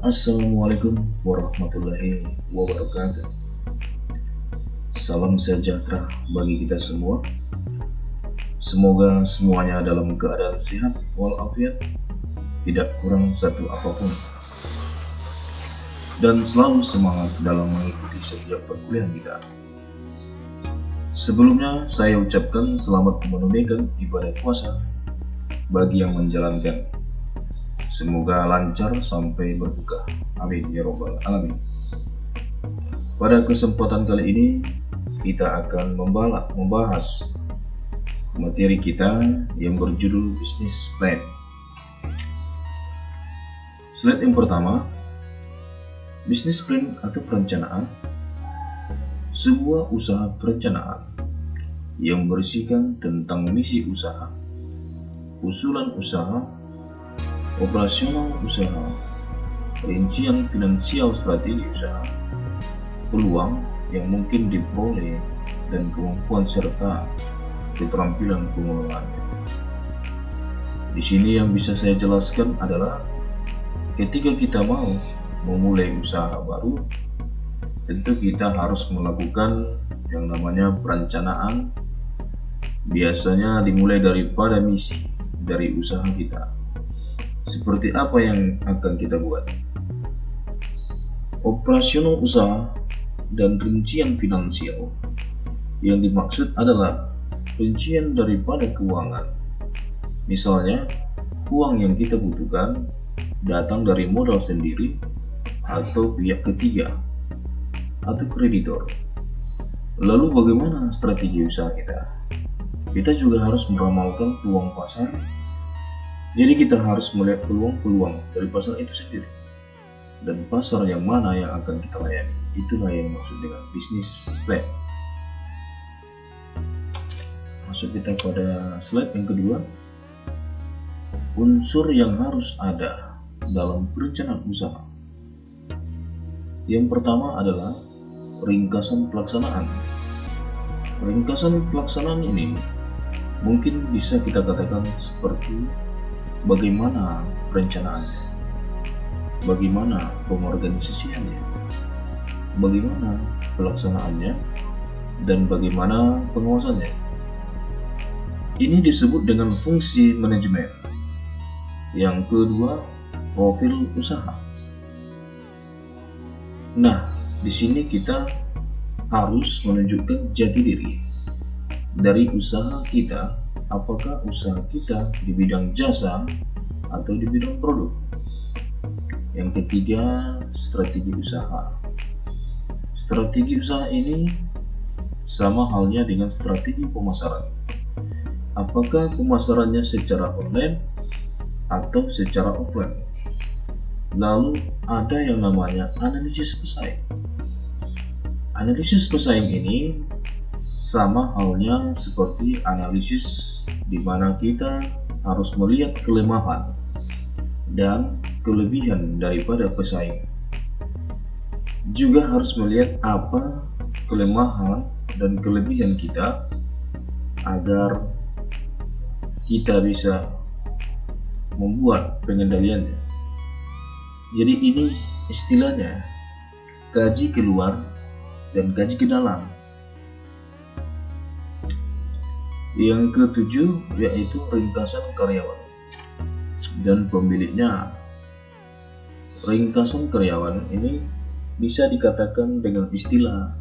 Assalamualaikum warahmatullahi wabarakatuh. Salam sejahtera bagi kita semua. Semoga semuanya dalam keadaan sehat walafiat, tidak kurang satu apapun, dan selalu semangat dalam mengikuti setiap perkuliahan kita. Sebelumnya saya ucapkan selamat menunaikan ibadah puasa bagi yang menjalankan. Semoga lancar sampai berbuka. Amin ya robbal alamin. Pada kesempatan kali ini kita akan membahas materi kita yang berjudul Business Plan. Slide yang pertama, Business Plan atau perencanaan, sebuah usaha perencanaan yang berisikan tentang misi usaha, usulan usaha, operasional usaha, rincian finansial strategi usaha, peluang yang mungkin diperoleh, dan kemampuan serta keterampilan pengelolaannya. Di sini yang bisa saya jelaskan adalah ketika kita mau memulai usaha baru, tentu kita harus melakukan yang namanya perencanaan. Biasanya dimulai daripada misi dari usaha kita. Seperti apa yang akan kita buat? Operasional usaha dan rincian finansial. Yang dimaksud adalah rincian daripada keuangan. Misalnya, uang yang kita butuhkan datang dari modal sendiri atau pihak ketiga atau kreditor. Lalu bagaimana strategi usaha kita? Kita juga harus meramalkan peluang pasar. Jadi kita harus melihat peluang-peluang dari pasar itu sendiri, dan pasar yang mana yang akan kita layani. Itulah yang maksud dengan business plan. Masuk kita pada slide yang kedua. Unsur yang harus ada dalam perencanaan usaha. Yang pertama adalah ringkasan pelaksanaan. Ringkasan pelaksanaan ini mungkin bisa kita katakan seperti bagaimana perencanaannya, bagaimana pengorganisasiannya, bagaimana pelaksanaannya, dan bagaimana pengawasannya. Ini disebut dengan fungsi manajemen. Yang kedua, profil usaha. Nah, di sini kita harus menunjukkan jati diri dari usaha kita. Apakah usaha kita di bidang jasa atau di bidang produk? Yang ketiga, strategi usaha. Strategi usaha ini sama halnya dengan strategi pemasaran. Apakah pemasarannya secara online atau secara offline? Lalu ada yang namanya analisis pesaing. Analisis pesaing ini sama halnya seperti analisis di mana kita harus melihat kelemahan dan kelebihan daripada pesaing. Juga harus melihat apa kelemahan dan kelebihan kita agar kita bisa membuat pengendaliannya. Jadi ini istilahnya kaji keluar dan kaji ke dalam. Yang ketujuh yaitu ringkasan karyawan dan pemiliknya. Ringkasan karyawan ini bisa dikatakan dengan istilah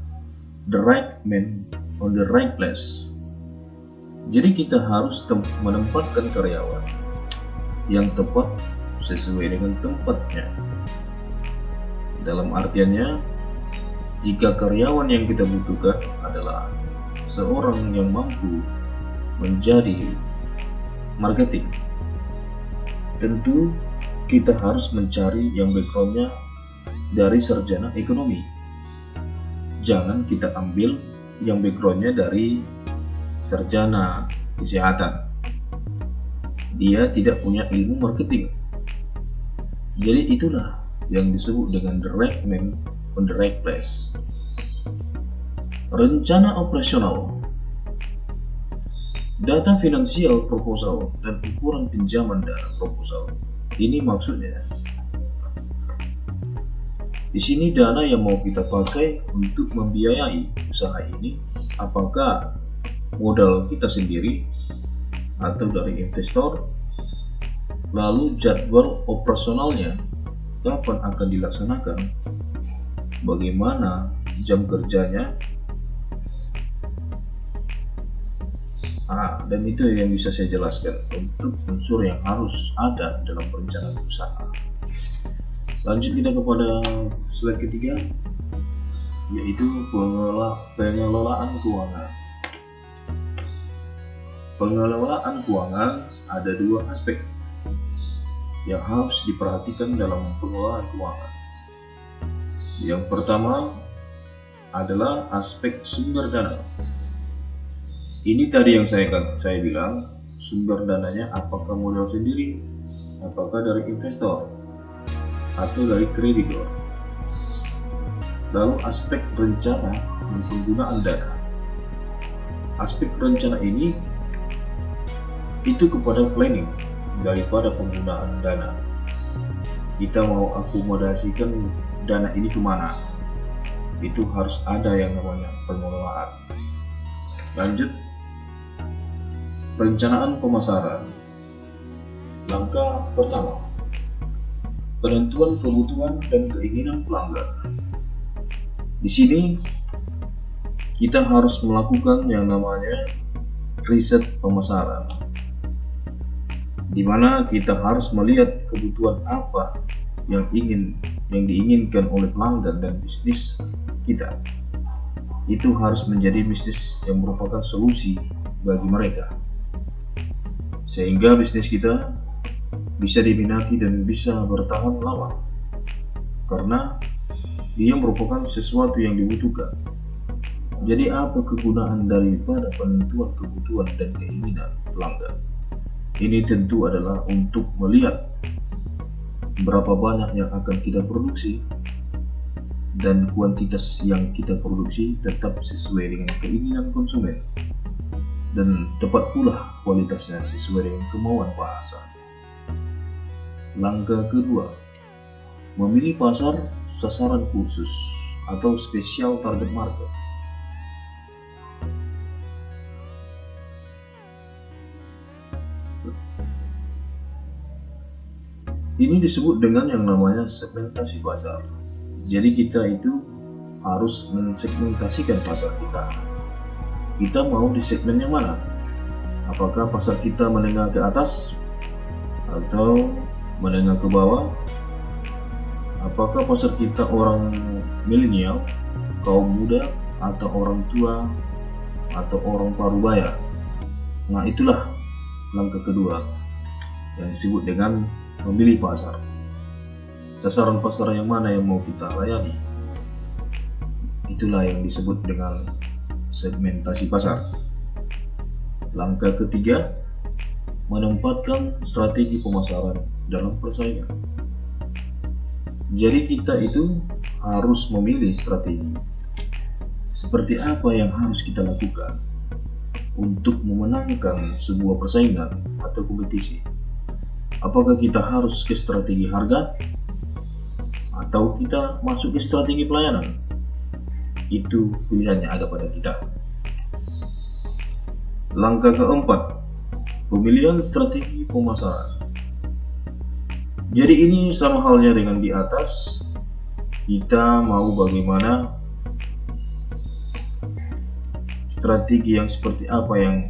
the right man on the right place. Jadi kita harus menempatkan karyawan yang tepat sesuai dengan tempatnya. Dalam artiannya, jika karyawan yang kita butuhkan adalah seorang yang mampu menjadi marketing, tentu kita harus mencari yang backgroundnya dari sarjana ekonomi. Jangan kita ambil yang backgroundnya dari sarjana kesehatan. Dia tidak punya ilmu marketing. Jadi itulah yang disebut dengan the right man on the right place. Rencana operasional. Data finansial proposal dan ukuran pinjaman dana proposal. Ini maksudnya Di sini dana yang mau kita pakai untuk membiayai usaha ini, apakah modal kita sendiri atau dari investor, lalu jadwal operasionalnya kapan akan dilaksanakan, bagaimana jam kerjanya, dan itu yang bisa saya jelaskan untuk unsur yang harus ada dalam perencanaan usaha. Lanjut kita kepada slide ketiga, yaitu pengelolaan keuangan. Pengelolaan keuangan ada dua aspek yang harus diperhatikan dalam pengelolaan keuangan. Yang pertama adalah aspek sumber dana. Ini tadi yang saya bilang, sumber dananya apakah modal sendiri, apakah dari investor, atau dari kreditor. Lalu aspek rencana dan penggunaan dana. Aspek rencana ini itu kepada planning daripada penggunaan dana. Kita mau akomodasikan dana ini kemana, itu harus ada yang namanya pengelolaan. Lanjut, perencanaan pemasaran. Langkah pertama, penentuan kebutuhan dan keinginan pelanggan. Di sini kita harus melakukan yang namanya riset pemasaran, di mana kita harus melihat kebutuhan apa yang diinginkan oleh pelanggan dan bisnis kita. Itu harus menjadi bisnis yang merupakan solusi bagi mereka, sehingga bisnis kita bisa diminati dan bisa bertahan lama, karena dia merupakan sesuatu yang dibutuhkan. Jadi apa kegunaan daripada penentuan kebutuhan dan keinginan pelanggan? Ini tentu adalah untuk melihat berapa banyak yang akan kita produksi, dan kuantitas yang kita produksi tetap sesuai dengan keinginan konsumen, dan tepat pula kualitasnya sesuai dengan kemauan pasar. Langkah kedua, memilih pasar sasaran khusus atau special target market. Ini disebut dengan yang namanya segmentasi pasar. Jadi kita itu harus mensegmentasikan pasar kita. Kita mau di segmen yang mana? Apakah pasar kita menengah ke atas atau menengah ke bawah? Apakah pasar kita orang milenial, kaum muda, atau orang tua, atau orang parubaya? Nah, itulah langkah kedua yang disebut dengan memilih pasar. Sasaran pasar yang mana yang mau kita layani? Itulah yang disebut dengan segmentasi pasar. Langkah ketiga, menempatkan strategi pemasaran dalam persaingan. Jadi kita itu harus memilih strategi. Seperti apa yang harus kita lakukan untuk memenangkan sebuah persaingan atau kompetisi? Apakah kita harus ke strategi harga atau kita masuk ke strategi pelayanan? Itu pilihannya ada pada kita. Langkah keempat, pemilihan strategi pemasaran. Jadi ini sama halnya dengan di atas. Kita mau bagaimana, strategi yang seperti apa yang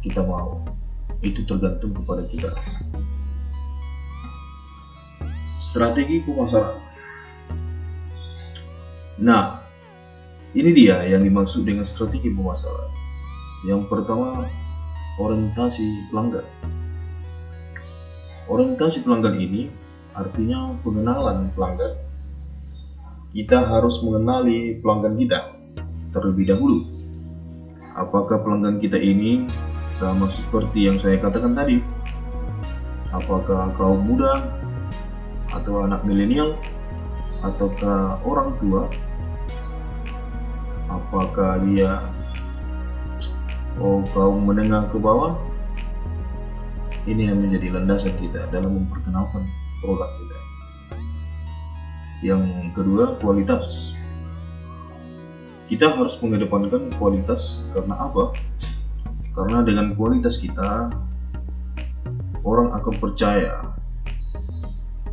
kita mau, itu tergantung kepada kita. Strategi pemasaran. Nah, ini dia yang dimaksud dengan strategi pemasaran. Yang pertama, orientasi pelanggan. Orientasi pelanggan ini artinya pengenalan pelanggan. Kita harus mengenali pelanggan kita terlebih dahulu. Apakah pelanggan kita ini sama seperti yang saya katakan tadi? Apakah kaum muda atau anak milenial, ataukah orang tua? Apakah dia kaum menengah ke bawah? Ini yang menjadi landasan kita dalam memperkenalkan produk kita. Yang kedua, kualitas. Kita harus mengedepankan kualitas karena apa? Karena dengan kualitas kita, orang akan percaya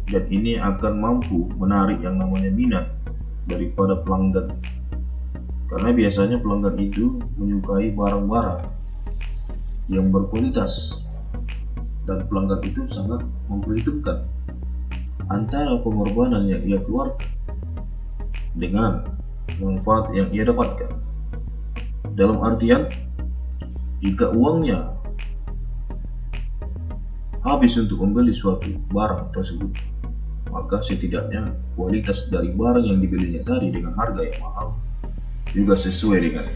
dan ini akan mampu menarik yang namanya minat daripada pelanggan. Karena biasanya pelanggan itu menyukai barang-barang yang berkualitas dan pelanggan itu sangat memperhitungkan antara pengorbanan yang ia keluarkan dengan manfaat yang ia dapatkan. Dalam artian, jika uangnya habis untuk membeli suatu barang tersebut, maka setidaknya kualitas dari barang yang dibelinya tadi dengan harga yang mahal juga sesuai dengan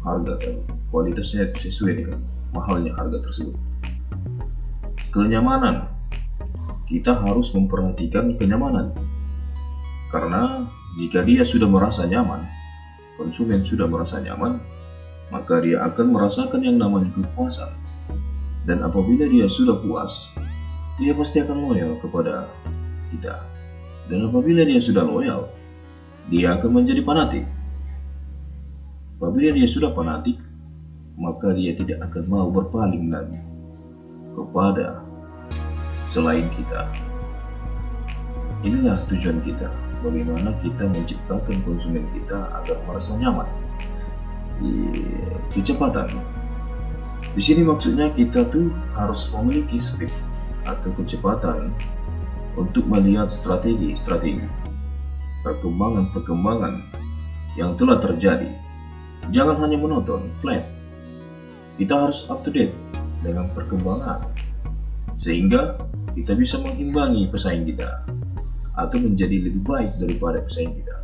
harga tadi. Kualitasnya sesuai dengan mahalnya harga tersebut. Kenyamanan. Kita harus memperhatikan kenyamanan. Karena jika dia sudah merasa nyaman, konsumen sudah merasa nyaman, maka dia akan merasakan yang namanya kepuasan. Dan apabila dia sudah puas, dia pasti akan loyal kepada kita. Dan apabila dia sudah loyal, dia akan menjadi fanatik. Apabila dia sudah fanatik, maka dia tidak akan mau berpaling lagi kepada selain kita. Inilah tujuan kita, bagaimana kita menciptakan konsumen kita agar merasa nyaman. Kecepatan. Di sini maksudnya kita tuh harus memiliki speed atau kecepatan untuk melihat strategi perkembangan yang telah terjadi. Jangan hanya menonton flat. Kita harus up to date dengan perkembangan sehingga kita bisa mengimbangi pesaing kita atau menjadi lebih baik daripada pesaing kita.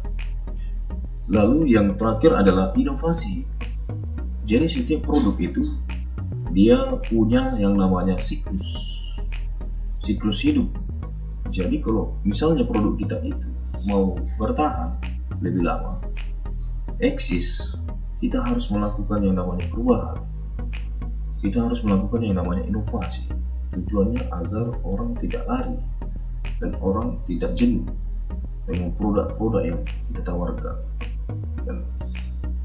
Lalu yang terakhir adalah inovasi. Jadi setiap produk itu dia punya yang namanya siklus hidup. Jadi kalau misalnya produk kita itu mau bertahan lebih lama, eksis, kita harus melakukan yang namanya perubahan. Kita harus melakukan yang namanya inovasi. Tujuannya agar orang tidak lari dan orang tidak jenuh dengan produk-produk yang kita tawarkan. Dan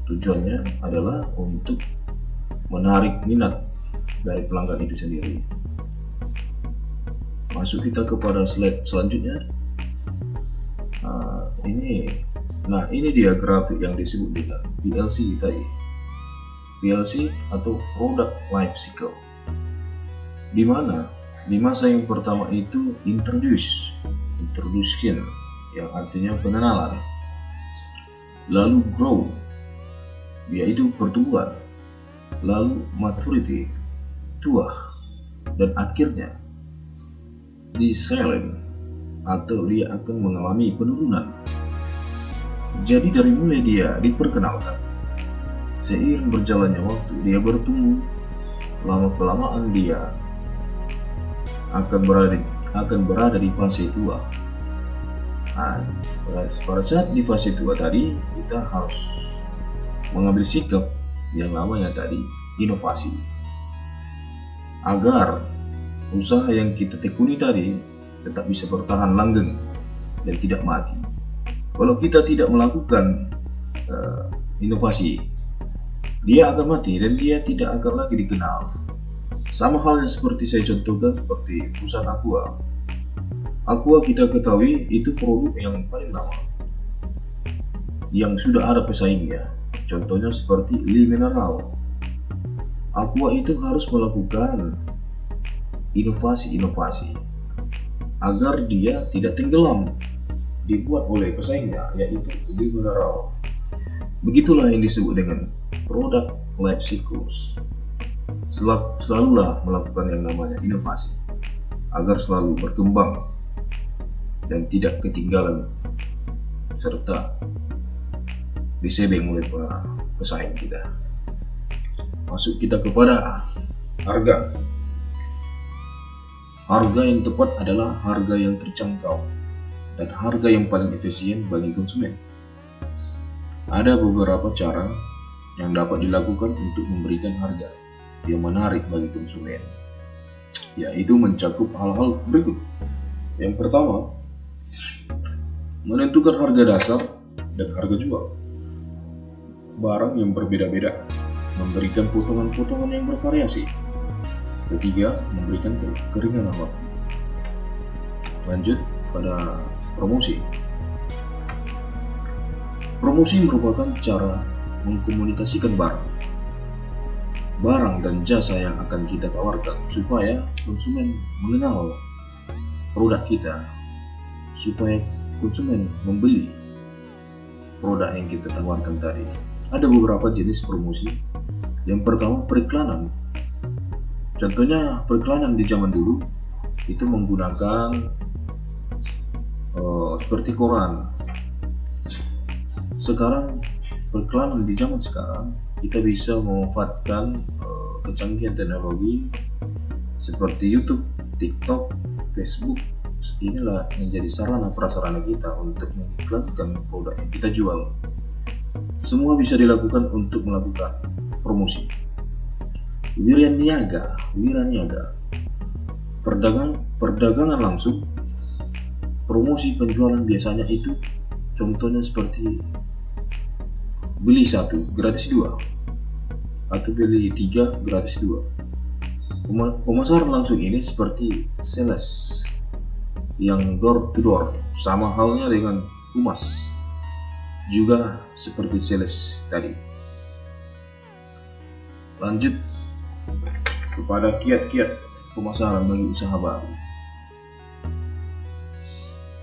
tujuannya adalah untuk menarik minat dari pelanggan itu sendiri. Masuk kita kepada slide selanjutnya. Ini dia grafik yang disebut dengan PLC tadi. PLC atau Product Life Cycle. Di mana di masa yang pertama itu introduction yang artinya pengenalan. Lalu grow, yaitu pertumbuhan. Lalu maturity, tua, dan akhirnya di silent atau dia akan mengalami penurunan. Jadi dari mulai dia diperkenalkan, seiring berjalannya waktu dia bertumbuh, lama-kelamaan dia akan berada di fase tua. Pada saat di fase tua tadi, kita harus mengambil sikap yang namanya tadi inovasi, agar usaha yang kita tekuni tadi tetap bisa bertahan langgeng dan tidak mati. Kalau kita tidak melakukan inovasi, dia akan mati dan dia tidak akan lagi dikenal. Sama halnya seperti saya contohkan seperti perusahaan Aqua. Aqua kita ketahui itu produk yang paling lama, yang sudah ada pesaingnya. Contohnya seperti Lee Mineral. Aqua itu harus melakukan inovasi agar dia tidak tenggelam dibuat oleh pesaingnya, yaitu Lee Mineral. Begitulah yang disebut dengan product life cycles. Selalulah melakukan yang namanya inovasi agar selalu berkembang dan tidak ketinggalan serta disebeng oleh para pesaing kita. Masuk kita kepada harga. Harga yang tepat adalah harga yang terjangkau dan harga yang paling efisien bagi konsumen. Ada beberapa cara yang dapat dilakukan untuk memberikan harga yang menarik bagi konsumen, yaitu mencakup hal-hal berikut. Yang pertama, menentukan harga dasar dan harga jual barang yang berbeda-beda, memberikan potongan-potongan yang bervariasi. Ketiga, memberikan keringanan waktu. Lanjut pada promosi. Promosi merupakan cara mengkomunikasikan barang dan jasa yang akan kita tawarkan supaya konsumen mengenal produk kita, supaya konsumen membeli produk yang kita tawarkan tadi. Ada beberapa jenis promosi. Yang pertama, periklanan. Contohnya periklanan di zaman dulu itu menggunakan seperti koran. Sekarang periklanan di zaman sekarang kita bisa memanfaatkan kecanggihan teknologi seperti YouTube, TikTok, Facebook. Inilah menjadi sarana prasarana kita untuk mengiklankan produk yang kita jual. Semua bisa dilakukan untuk melakukan promosi. Wira niaga, perdagangan langsung. Promosi penjualan biasanya itu contohnya seperti beli 1 gratis 2 atau beli 3 gratis 2. Pemasaran langsung ini seperti sales yang door to door, sama halnya dengan humas, juga seperti sales tadi. Lanjut kepada kiat-kiat pemasaran bagi usaha baru.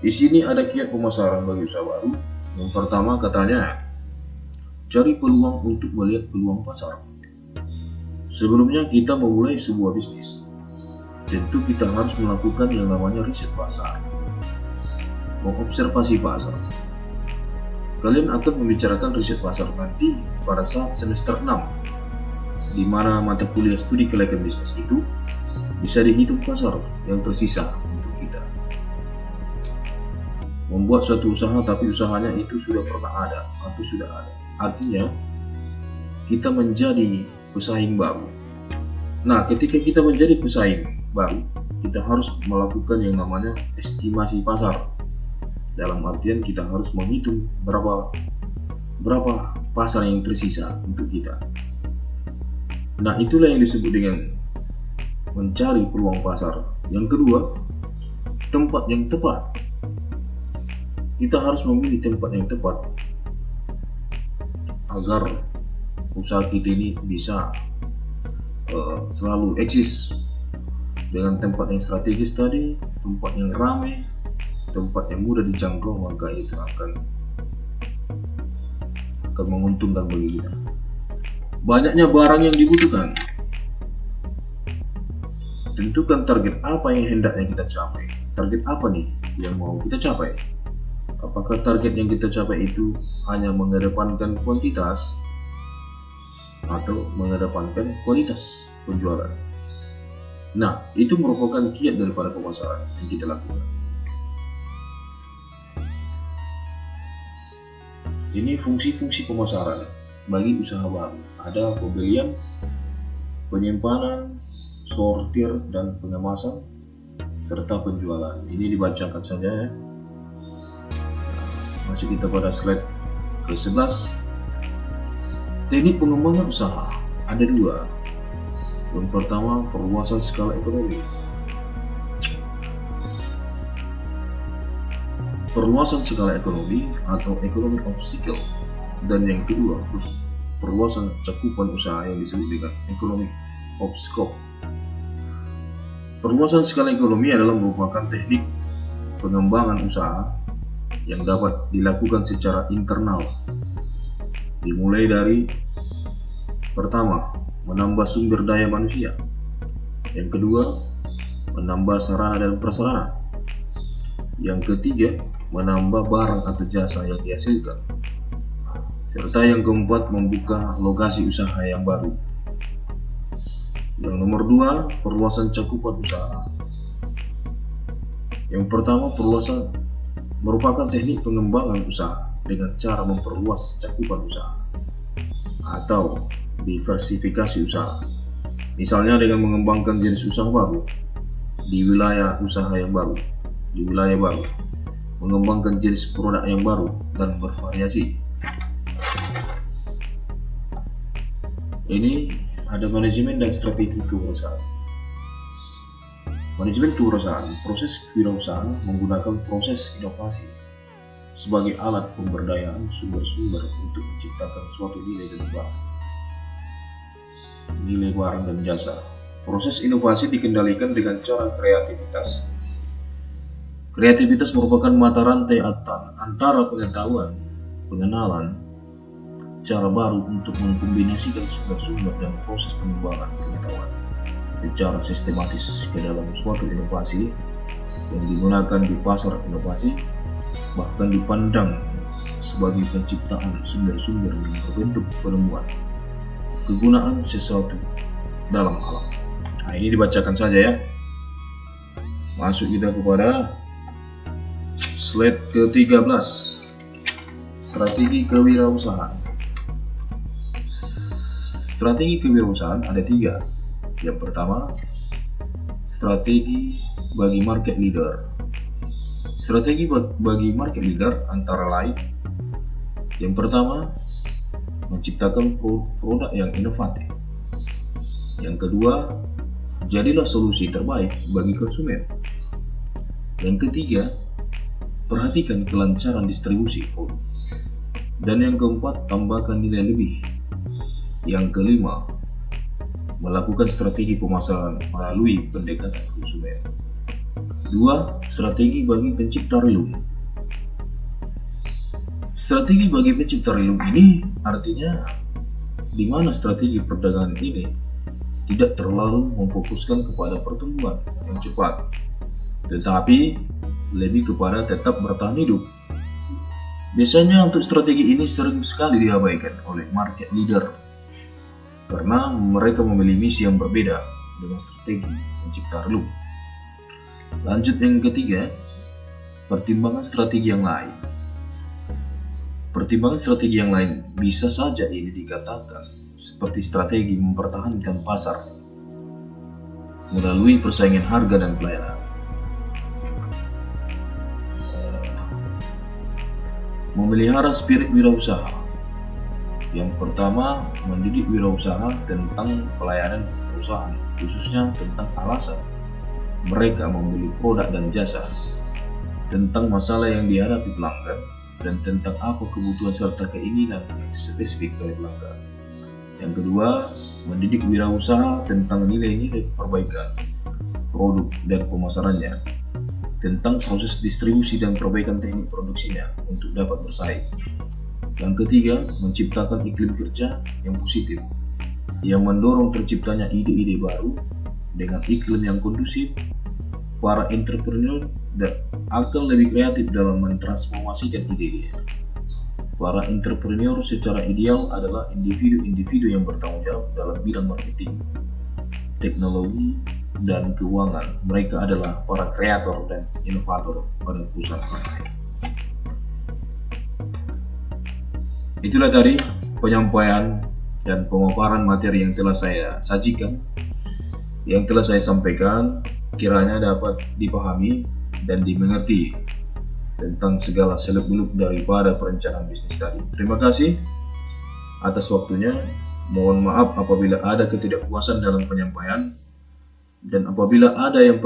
Di sini ada kiat pemasaran bagi usaha baru. Yang pertama katanya, cari peluang untuk melihat peluang pasar. Sebelumnya kita memulai sebuah bisnis, tentu kita harus melakukan yang namanya riset pasar, mengobservasi pasar. Kalian akan membicarakan riset pasar nanti pada saat semester 6, di mana mata kuliah studi kelayakan bisnis itu bisa dihitung pasar yang tersisa untuk kita. Membuat suatu usaha tapi usahanya itu sudah pernah ada atau sudah ada, artinya kita menjadi pesaing baru. Nah, ketika kita menjadi pesaing baru, kita harus melakukan yang namanya estimasi pasar. Dalam artian kita harus menghitung berapa pasar yang tersisa untuk kita. Nah, itulah yang disebut dengan mencari peluang pasar. Yang kedua, tempat yang tepat. Kita harus memilih tempat yang tepat agar usaha kita ini bisa selalu eksis. Dengan tempat yang strategis tadi, tempat yang ramai, tempat yang mudah dijangkau, maka itu akan menguntungkan bagi kita. Banyaknya barang yang dibutuhkan. Tentukan target apa yang hendaknya kita capai. Target apa nih yang mau kita capai? Apakah target yang kita capai itu hanya mengedepankan kuantitas atau mengedepankan kualitas penjualan? Nah, itu merupakan kiat daripada pemasaran yang kita lakukan. Ini fungsi-fungsi pemasaran bagi usaha baru. Ada pembelian, penyimpanan, sortir dan pengemasan, serta penjualan. Ini dibacakan saja ya. Masuk kita pada slide ke-11. Teknik pengembangan usaha ada 2. Yang pertama, perluasan skala ekonomi. Perluasan skala ekonomi atau economy of scale. Dan yang kedua, perluasan cakupan usaha yang disebut dengan economy of scope. Perluasan skala ekonomi adalah merupakan teknik pengembangan usaha yang dapat dilakukan secara internal. Dimulai dari pertama, menambah sumber daya manusia. Yang kedua, menambah sarana dan prasarana. Yang ketiga, menambah barang atau jasa yang dihasilkan. Serta yang keempat, membuka lokasi usaha yang baru. Yang nomor 2, perluasan cakupan usaha. Yang pertama, perluasan merupakan teknik pengembangan usaha dengan cara memperluas cakupan usaha atau diversifikasi usaha. Misalnya dengan mengembangkan jenis usaha baru di wilayah usaha yang baru, di wilayah baru. mengembangkan jenis produk yang baru dan bervariasi. Ini ada manajemen dan strategi kewirausahaan. Manajemen kewirausahaan, proses kewirausahaan menggunakan proses inovasi sebagai alat pemberdayaan sumber-sumber untuk menciptakan suatu nilai barang dan jasa. Proses inovasi dikendalikan dengan cara kreativitas. Kreativitas merupakan mata rantai antara pengetahuan, pengenalan, cara baru untuk mengkombinasikan sumber-sumber dan proses pengembangan pengetahuan secara sistematis ke dalam suatu inovasi yang digunakan di pasar inovasi, bahkan dipandang sebagai penciptaan sumber-sumber yang berbentuk penemuan kegunaan sesuatu dalam alam. Nah, ini dibacakan saja ya. Masuk kita kepada slide ke-13, strategi kewirausahaan. Strategi kewirausahaan ada 3. Yang pertama, strategi bagi market leader. Strategi bagi market leader antara lain: yang pertama, menciptakan produk yang inovatif. Yang kedua, jadilah solusi terbaik bagi konsumen. Yang ketiga, perhatikan kelancaran distribusi produk. Dan yang keempat, tambahkan nilai lebih. Yang kelima, melakukan strategi pemasaran melalui pendekatan konsumen. 2. Strategi bagi pencipta relum. Strategi bagi pencipta relum ini artinya di mana strategi perdagangan ini tidak terlalu memfokuskan kepada pertumbuhan yang cepat, tetapi lebih kepada tetap bertahan hidup. Biasanya untuk strategi ini sering sekali diabaikan oleh market leader karena mereka memilih misi yang berbeda dengan strategi pencipta relum. Lanjut yang ketiga, pertimbangan strategi yang lain. Pertimbangan strategi yang lain bisa saja ini dikatakan seperti strategi mempertahankan pasar melalui persaingan harga dan pelayanan. Memelihara spirit wirausaha. Yang pertama, mendidik wirausaha tentang pelayanan perusahaan, khususnya tentang alasan mereka membeli produk dan jasa, tentang masalah yang dihadapi pelanggan, dan tentang apa kebutuhan serta keinginan yang spesifik dari pelanggan. Yang kedua, mendidik wirausaha tentang nilai-nilai perbaikan produk dan pemasarannya, tentang proses distribusi dan perbaikan teknik produksinya untuk dapat bersaing. Yang ketiga, menciptakan iklim kerja yang positif, yang mendorong terciptanya ide-ide baru dengan iklim yang kondusif. Para entrepreneur akan lebih kreatif dalam mentransformasikan ide-ide. Para entrepreneur secara ideal adalah individu-individu yang bertanggung jawab dalam bidang marketing, teknologi, dan keuangan. Mereka adalah para kreator dan inovator pada perusahaan. Itulah tadi penyampaian dan pemaparan materi yang telah saya sajikan, yang telah saya sampaikan, kiranya dapat dipahami dan dimengerti tentang segala seluk-beluk daripada perencanaan bisnis tadi. Terima kasih atas waktunya. Mohon maaf apabila ada ketidakpuasan dalam penyampaian, dan apabila ada yang perlu